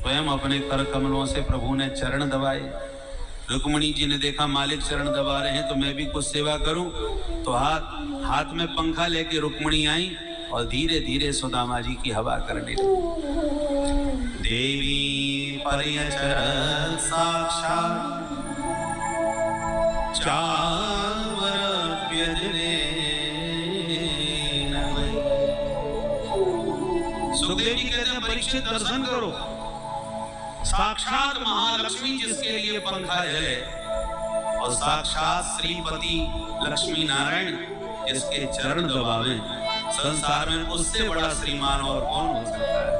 स्वयं अपने कर कमलों से प्रभु ने चरण दबाए। रुक्मिणी जी ने देखा मालिक चरण दबा रहे हैं तो मैं भी कुछ सेवा करूं, तो हाथ में पंखा लेके रुक्मिणी आई और धीरे धीरे सुदामा जी की हवा करने लगी। देवी परिचरण साक्षात चावर व्यजने। सुखदेव जी कहते हैं परीक्षित दर्शन करो, साक्षात महालक्ष्मी जिसके लिए पंखा जले और साक्षात श्रीपति लक्ष्मी नारायण जिसके चरण दबावे, संसार में उससे बड़ा श्रीमान और कौन हो सकता है।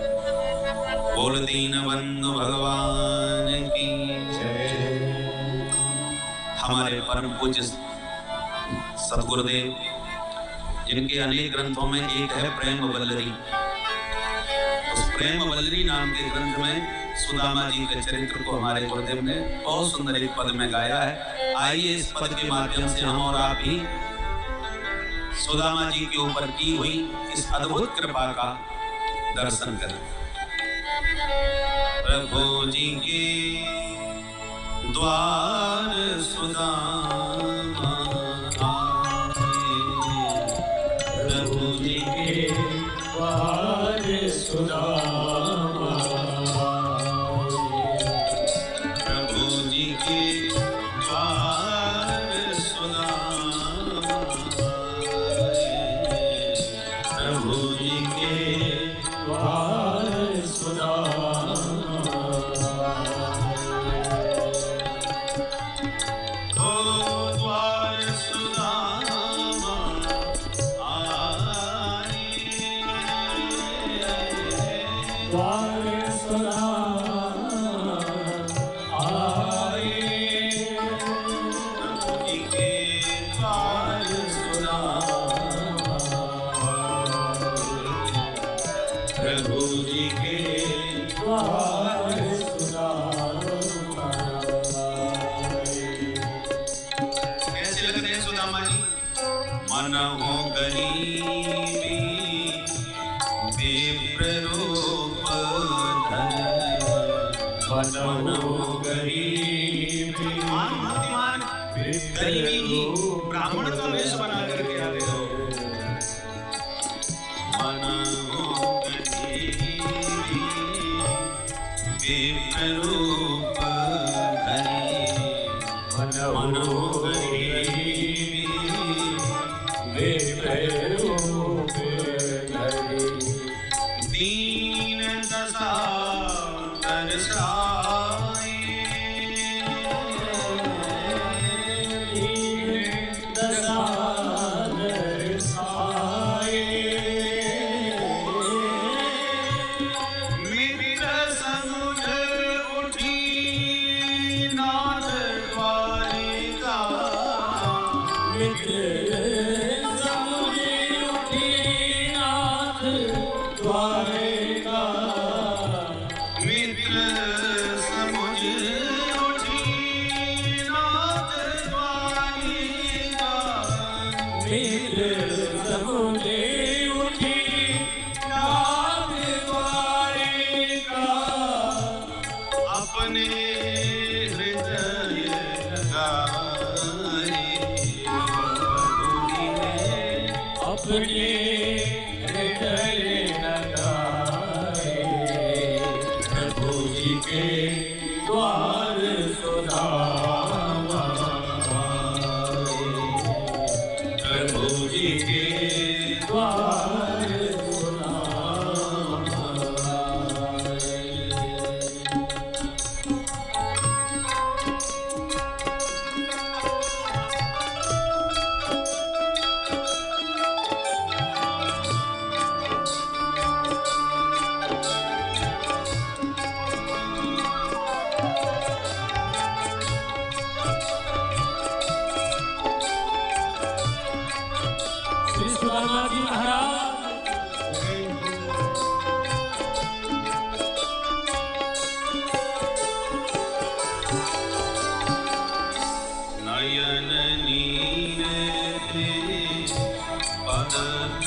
बोल दीन बंधु भगवान की जय। हमारे परम पूज्य सद्गुरुदेव जिनके अनेक ग्रंथों में एक है प्रेम वल्लरी, उस प्रेम वल्लरी नाम के ग्रंथ में सुदामा जी के चरित्र को हमारे गुरुदेव ने बहुत सुंदर एक पद में गाया है। आइए इस पद के माध्यम से हम और आप ही सुदामा जी के ऊपर की हुई इस अद्भुत कृपा का दर्शन करें। प्रभु जी के द्वार सुदामा आए, प्रभु जी के द्वार सुदामा, ब्राह्मण का वेश बना करके आ गए हो। दीन दशा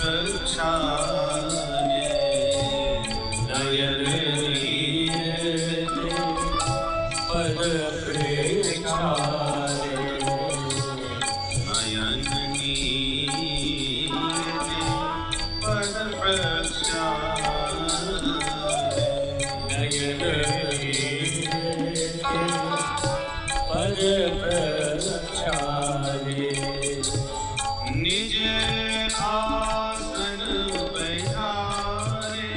दर्शाए, नयन नीर निज आसन बैठारे,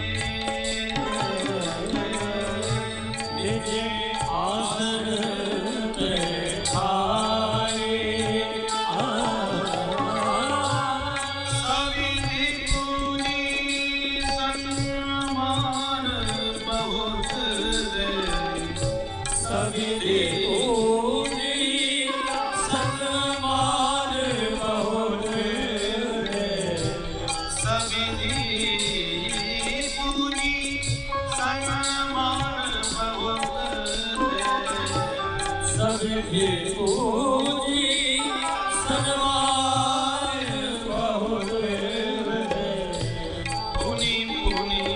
निज आसन बैठारे, सविधि पूजी सन्मान बहुत दे, सविधि पूजी सन्मान बहुत दे, सविधि पूजी सन्मान बहुत दे, सविधि पूजी सन्मान बहुत दे, पुनि पुनि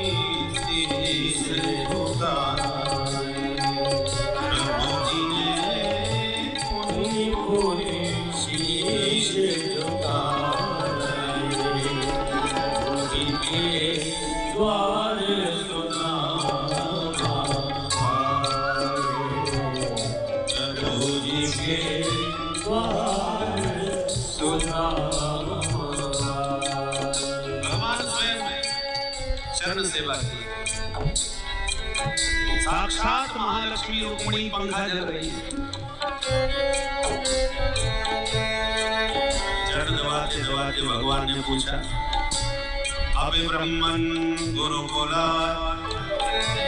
शीश झुकाए, प्रभु जी ने पुनि पुनि शीश झुकाए, उनके द्वार सुना प्रभु जी के द्वार सुना। भगवान स्वयं चरण सेवा की, साक्षात महालक्ष्मी रुक्मिणी पंखा जल रही है। चरण दबाते दबाते भगवान ने पूछा, अभि ब्रह्मन् गुरुकुला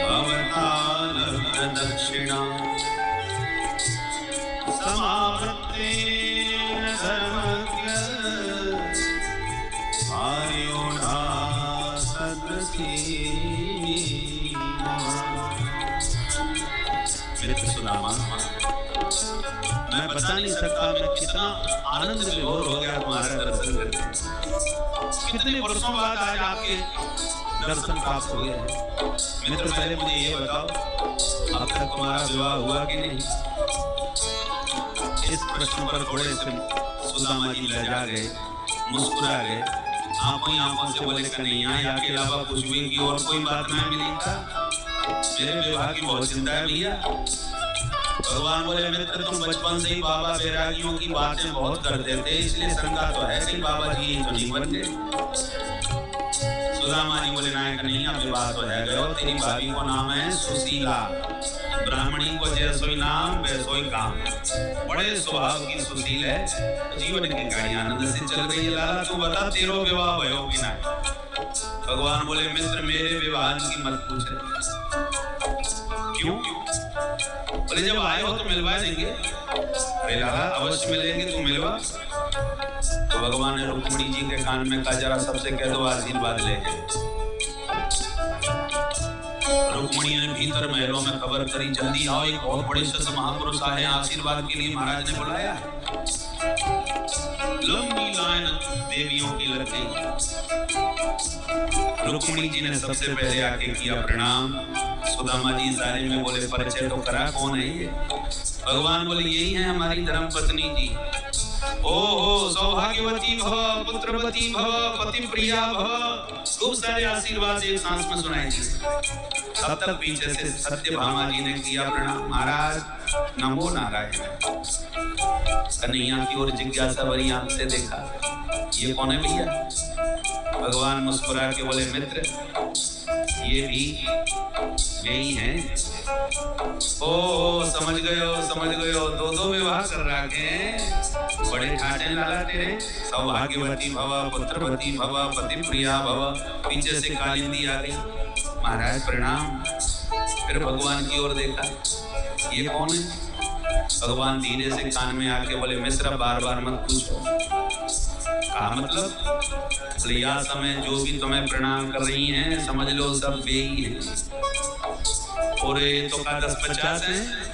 अवतार प्रदक्षिणा समावृत्तेन धर्मज्ञ आर्योढ़ा मित्र सुदामा, मैं बता नहीं सकता मैं कितना आनंद विभोर हो गया तुम्हारा दर्शन करके। कितने वर्षों बाद आज आपके दर्शन प्राप्त हुए हैं। मित्र पहले मुझे ये बताओ, अब तक तुम्हारा विवाह हुआ कि नहीं? इस प्रश्न पर थोड़े से सुदामा जी लजा गए, मुस्कुरा गए, आंखों आंखों से बोले कि नहीं, यहाँ के अलावा कुछ भी की और कोई बात मैं मिली था, मेरे विवाह की बहुत चिंता है भैया। भगवान बोले, मित्र तुम बचपन से ही बाबा बैरागियों की बातें बहुत करते थे, इसलिए शंका तो है कि बाबा जी तो नहीं बन गए। सुदामा जी बोले, नायक नहीं, अब विवाह तो है गयो, तेरी भाभी को नाम है सुशीला, ब्राह्मणी को जैसोई नाम वैसोई काम, बड़े स्वभाव की सुशील है, जीवन की गाड़ी आनंद से चल रही है। लाला तू बता तेरो विवाह भयो कि ना? भगवान बोले, मित्र मेरे विवाह की मत पूछे। क्यों? बोले जब आए हो तो मिलवा देंगे। अरे लाला अवश्य मिलेंगे, तू मिलवा। तो भगवान ने रुक्मिणी जी के कान में कहा, जरा सबसे कह दो आशीर्वाद ले। रुक्मिणी ने भीतर महलों में खबर करी, जल्दी आओ, एक बहुत बड़े संत महापुरुष आए, आशीर्वाद के लिए महाराज ने बुलाया। लंबी लाइन देवियों की लग गई। रुक्मिणी जी ने सबसे पहले आके किया प्रणाम। सुदामा जी सारे में बोले, परिचय तो करा, कौन है ये? भगवान बोले, यही है हमारी धर्म पत्नी जी। ओहो सौभाग्यवती भव, पुत्रवती भव, पति प्रिया भव, खूब सारे आशीर्वाद एक सांस में सुनाई दी। तब तक पीछे से सत्यभामा जी ने किया प्रणाम। महाराज नमो नारायण। कन्हैया की ओर जिज्ञासा भरी आंख से देखा, ये कौन है भैया? भगवान मुस्कुरा के बोले, मित्र ये भी यही हैं। ओ समझ गए हो, दो विवाह कर रखे हैं, बड़े ठाटे लाला तेरे। सौभाग्यवती भव, पुत्रवती भव, पति प्रिया भव। पीछे से कालिंदी आ गई। महाराज प्रणाम। फिर भगवान की ओर देखा, ये कौन है? भगवान धीरे से कान में आके बोले, मित्र बार बार मत पूछो। कहा मतलब? या समय जो भी तुम्हें प्रणाम कर रही हैं, समझ लो सब वे ही हैं। और ये तो का 10-50 हैं।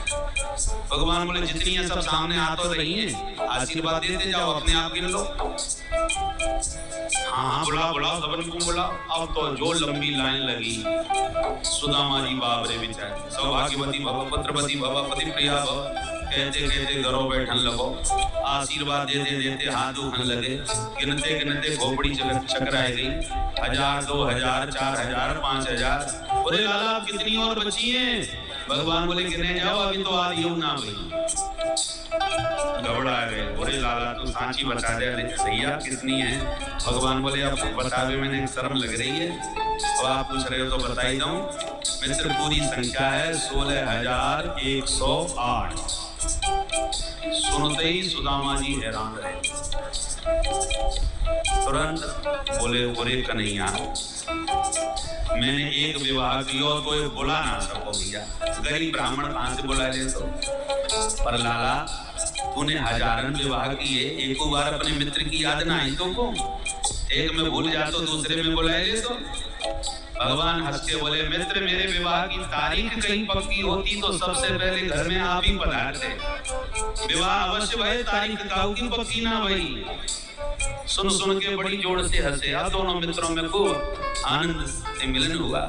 भगवान बोले, जितनी है सब सामने आ तो रही हैं, आशीर्वाद देते जाओ, अपने आप गिन लो। हाँ बुलाओ सबन को बुलाओ। अब तो जो लंबी लाइन लगी। सुदामा जी बाबरे बेचारे, सौभाग्यवती भव, पुत्रवती भव, पति प्रिया भव, कहते कहते घरों बैठन लगो। आशीर्वाद देते देते हाथ दुखन लगे। गिनते गिनते खोपड़ी चकराई गई। 1000, 2000, 4000, 5000, बोले लाला आप कितनी और बची हैं? भगवान बोले गिने जाओ अभी तो आ रही ना भाई। घबरा गए, बोले लाला तू सांची बता दे भैया कितनी है? भगवान बोले अब बतावे मैंने शर्म लग रही है, तो आप पूछ रहे हो तो बता ही दूं। मित्र पूरी संख्या है 16,108। सुनते ही सुदामा जी हैरान रहे, तुरंत बोले बोले कन्हैया मैंने एक विवाह किया तो ये बुला ना सको भैया, गरीब ब्राह्मण कहाँ से बुला ले तो? पर लाला तूने हजारन विवाह किए, एक बार अपने मित्र की याद ना आई तुमको? एक में भूल जा तो दूसरे में बुला ले तो? भगवान हंस के बोले मित्र मेरे विवाह की तारीख कहीं पक्की होती तो सबसे पहले घर में आप ही पधारते। विवाह अवश्य भय, तारीख काऊ की पक्की ना भई। सुन सुन के बड़ी जोर से हंसे, आ दोनों मित्रों में खूब आनंद से मिलन हुआ।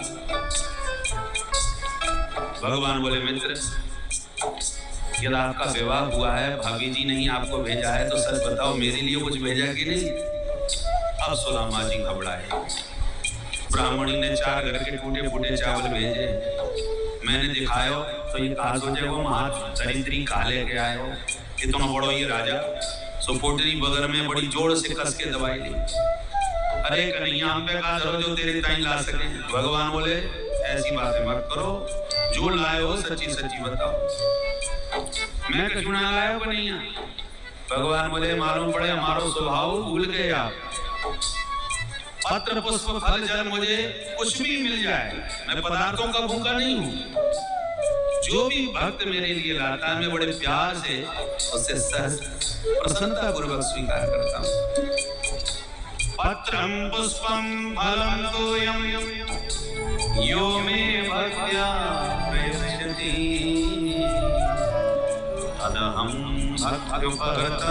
भगवान बोले मित्र यदि आपका विवाह हुआ है, भाभी जी नहीं आपको भेजा है तो सच बताओ मेरे लिए कुछ भेजा कि नहीं? अब सुदामा जी घबराए। ब्राह्मणी ने 4 घर के टूटे फूटे चावल भेजे, मैंने दिखायो तो ये कहा सोचे वो महा चरित्री काले के आए हो, इतना बड़ो ये राजा। सो पोटली बगर में बड़ी जोर से कस के दवाई ली। अरे कन्हैया हम पे कहा धरो जो तेरे ताई ला सके। भगवान बोले ऐसी बातें मत करो, जो लाए हो सच्ची सच्ची बताओ। मैं कछु ना लाया हो कन्हैया। भगवान बोले मालूम पड़े हमारो स्वभाव भूल गए आप। पत्र पुष्प फल जल मुझे कुछ भी मिल जाए, मैं पदार्थों का भूखा नहीं हूँ। जो भी भक्त मेरे लिए लाता है मैं बड़े प्यार से उसे सहज प्रसन्नता पूर्वक स्वीकार करता हूँ। पत्रम पुष्पम फलम तोयम यो मे भक्त्या प्रयच्छति तदहं भक्त्युपगत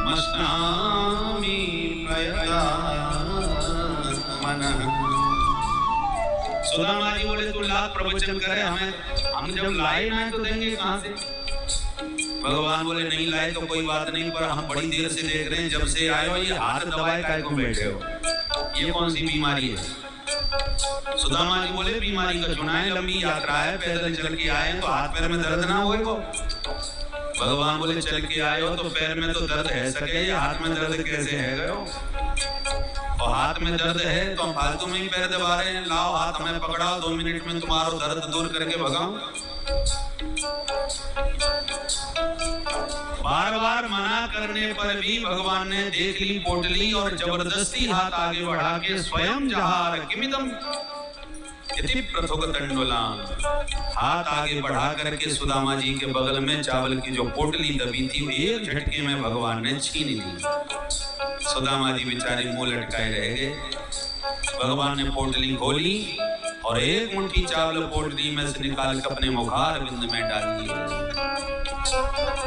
मस्नामि प्रयता मनः। सुदामा जी बोले तू लाभ प्रवचन करे, हम जब लाए ना तो देंगे कहाँ से? भगवान बोले नहीं लाए तो कोई बात नहीं, पर हम बड़ी देर से देख रहे हैं जब से आए हो ये हाथ दबाए काय को बैठे हो, ये कौन सी बीमारी है? सुदामा जी बोले बीमारी का चुना है, लंबी यात्रा है, पैदल चल के आए तो हाथ पैर में दर्द ना होए को? भगवान बोले चल के आए हो तो पैर में तो दर्द है सके, या हाथ में दर्द कैसे है गयो? और हाथ में दर्द है तो हम फालतू में ही पैर दबा रहे हैं, लाओ हाथ हमें पकड़ाओ, 2 मिनट में तुम्हारा दर्द दूर करके भगाऊं। बार बार मना करने पर भी भगवान ने देख ली पोटली और जबरदस्ती हाथ आगे बढ़ा के स्वयं जहार किमिदम इति प्रथुक तंडुलान, हाथ आगे बढ़ा करके सुदामा जी के बगल में चावल की जो पोटली दबी थी एक झटके में भगवान ने छीन ली। सुदामा जी बेचारे मुंह लटकाए रह गए। भगवान ने पोटली खोली और एक मुट्ठी चावल पोटली में से निकाल कर अपने मुखार बिंद में डाल दिए।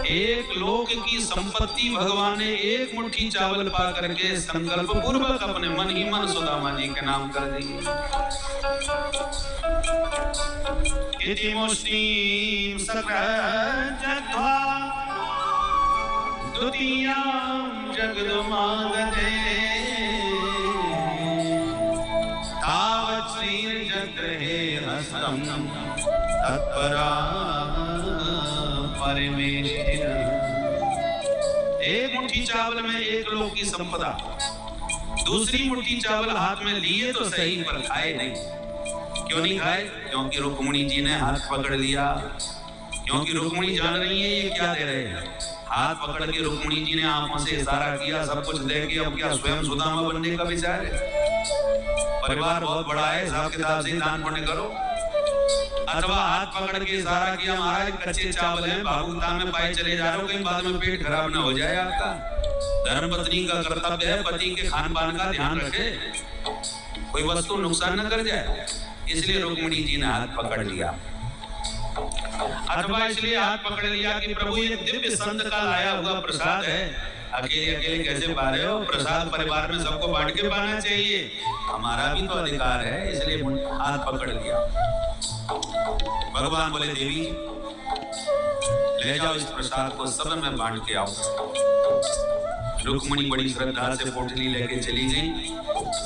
एक लोक की संपत्ति भगवान ने एक मुट्ठी चावल पा करके संकल्प पूर्वक अपने मन ही मन सुदामा जी के नाम कर दी। इति मुष्टिं सकृज्जध्वा द्वितीयां जगदमागते तावत् श्रीर्जगृहे हस्तं तत्परा परमेश्वर। एक मुट्ठी चावल में एक लोक की संपदा, दूसरी मुट्ठी चावल हाथ में लिए तो सही पर खाए नहीं। क्यों नहीं खाए? क्योंकि रुक्मिणी जी ने हाथ पकड़ लिया। क्योंकि रुक्मिणी जान रही है ये क्या दे रहे हैं। हाथ पकड़ के रुक्मिणी जी ने आंखों से इशारा किया, सब कुछ दे के अब क्या स्वयं सुदामा बनने का विचार है? परिवार बहुत बड़ा है, हिसाब किताब से दान पुण्य करो। अथवा हाथ पकड़ के इशारा किया महाराज कच्चे चावल हैं, बाबूता में पाए चले जा रहे हो, कहीं बाद में पेट खराब ना हो जाए आपका। धर्म पत्नी का कर्तव्य है पति के खान पान का ध्यान रखे, कोई वस्तु नुकसान न कर जाए, इसलिए रुक्मिणी जी ने हाथ पकड़ लिया। अथवा इसलिए हाथ पकड़ लिया कि प्रभु ये दिव्य संत का लाया हुआ प्रसाद है, अकेले अकेले कैसे पा रहे हो? प्रसाद परिवार में सबको बांट के पाना चाहिए, हमारा भी तो अधिकार है, इसलिए हाथ पकड़ लिया। भगवान बोले देवी ले जाओ इस प्रसाद को सब में बांट के आओ। रुक्मणी बड़ी श्रद्धा से पोटली लेके चली गई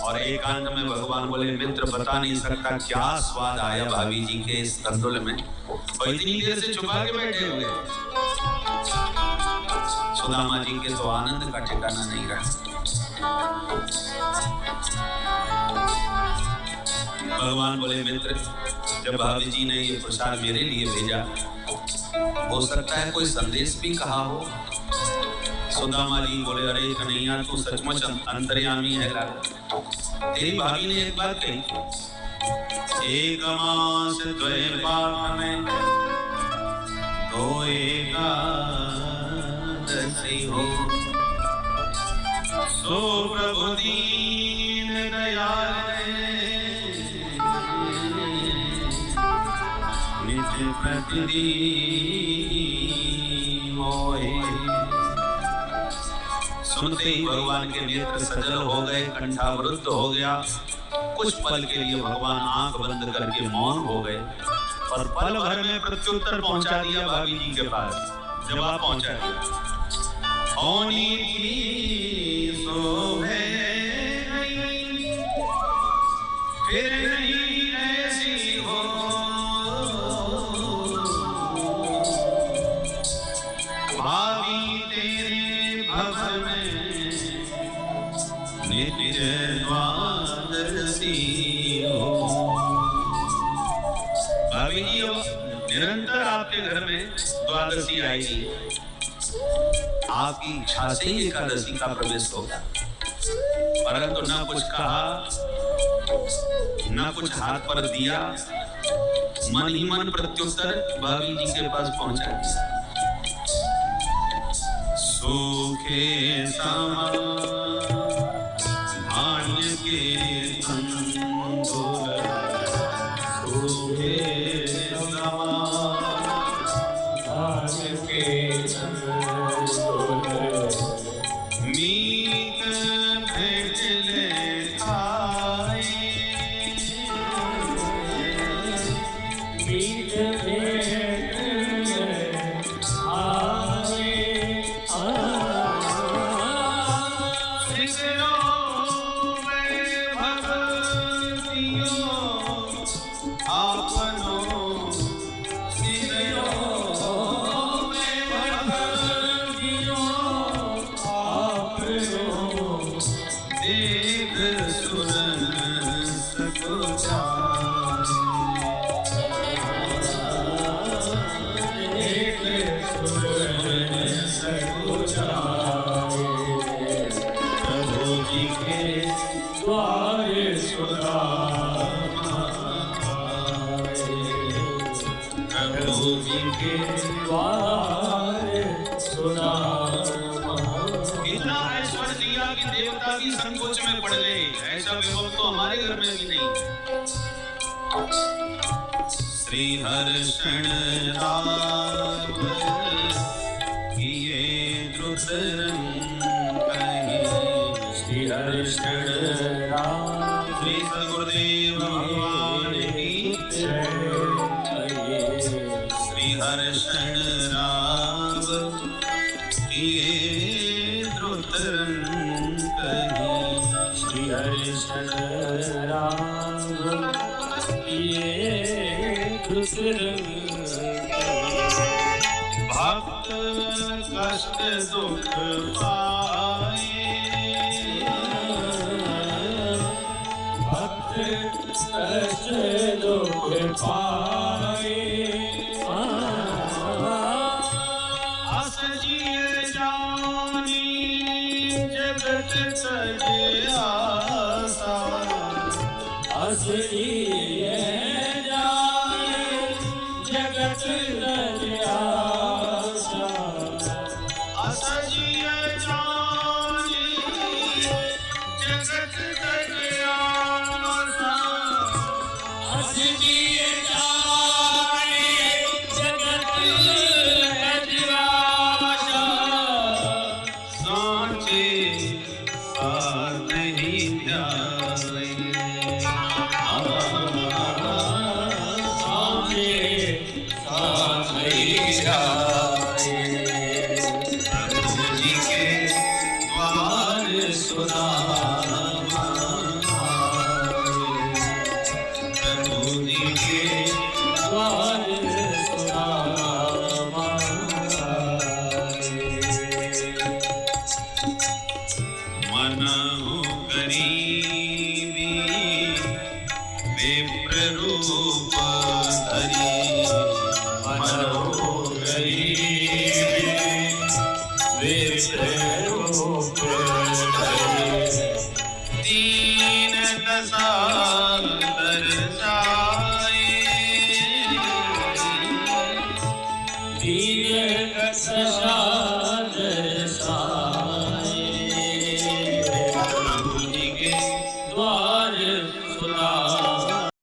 और एकांत में भगवान बोले, मित्र बता नहीं सकता क्या स्वाद आया भाभी जी के इस तंदुल में, और इतनी देर से छुपा के बैठे हुए। सुदामा जी के तो आनंद का ठिकाना नहीं रहा। भगवान बोले, मित्र जब भाभी जी ने ये प्रसाद मेरे लिए भेजा, हो सकता है कोई संदेश भी कहा हो। सुदामा जी बोले, अरे कन्हैया तू सचमुच अंतर्यामी है लाल। तेरी भाभी ने एक बात कही, एक मास द्वैपायन में दो एकादशी हो, सो प्रभु दीन दयाल नित्य प्रतिदिन मोहे। सुनते ही भगवान के नेत्र सजल हो गए, कंठावृत हो गया। कुछ पल के लिए भगवान आंख बंद करके मौन हो गए और पल भर में प्रत्युत्तर पहुंचा दिया भाभी जी के पास, जवाब पहुंचा दिया। होनी की शोभे नहीं, फिर नहीं ऐसी हो, भाभी तेरे भव में नित्य द्वादशी हो। भाभी जी निरंतर आपके घर में द्वादशी आएगी, आपकी इच्छा से ही एकादशी का प्रवेश होगा। परंतु न कुछ कहा, न कुछ हाथ पर दिया, मन ही मन प्रत्युत्तर भाभी जी के पास पहुंचा दिया। सूखे समान धान्य के तंदुल, सूखे समान धान्य के तंदुल, मीत भेटले खाए, मीत भेटले खाए, सिकरो में भगतियो आपनो, सिकरो में भगतियो आपनो, देख सुरन सकुचाए, देख सुरन सकुचाए, प्रभु जी के द्वार सुदामा, प्रभु जी के द्वार सुदामा। इतना ऐश्वर्य दिया कि देवता भी संकोच में पड़ गए। ऐसा विभव तो हमारे घर में भी नहीं। श्री हर्षण राम किए द्रुत श्री हर्षण राम श्री सगुरुदेव भगवान की जय। श्री हर्षण राम किए द्रुत श्री हर्षण राम किए द्रुत, भक्त कष्ट दुख पाए, भक्त कष्ट दुख पाए, अस जिय जानी जगत सजे आसा, अस जिय जानी जगत सजे आसा, अस जिय जानी जगत सजे आसा, अस जिय जानी जगत सजे आसा, सांचे सार नहीं जाए, सामने साथ नहीं जाए, प्रभु जी के द्वार द्वार सुदामा मनहु गरीबी विप्र रूप धरी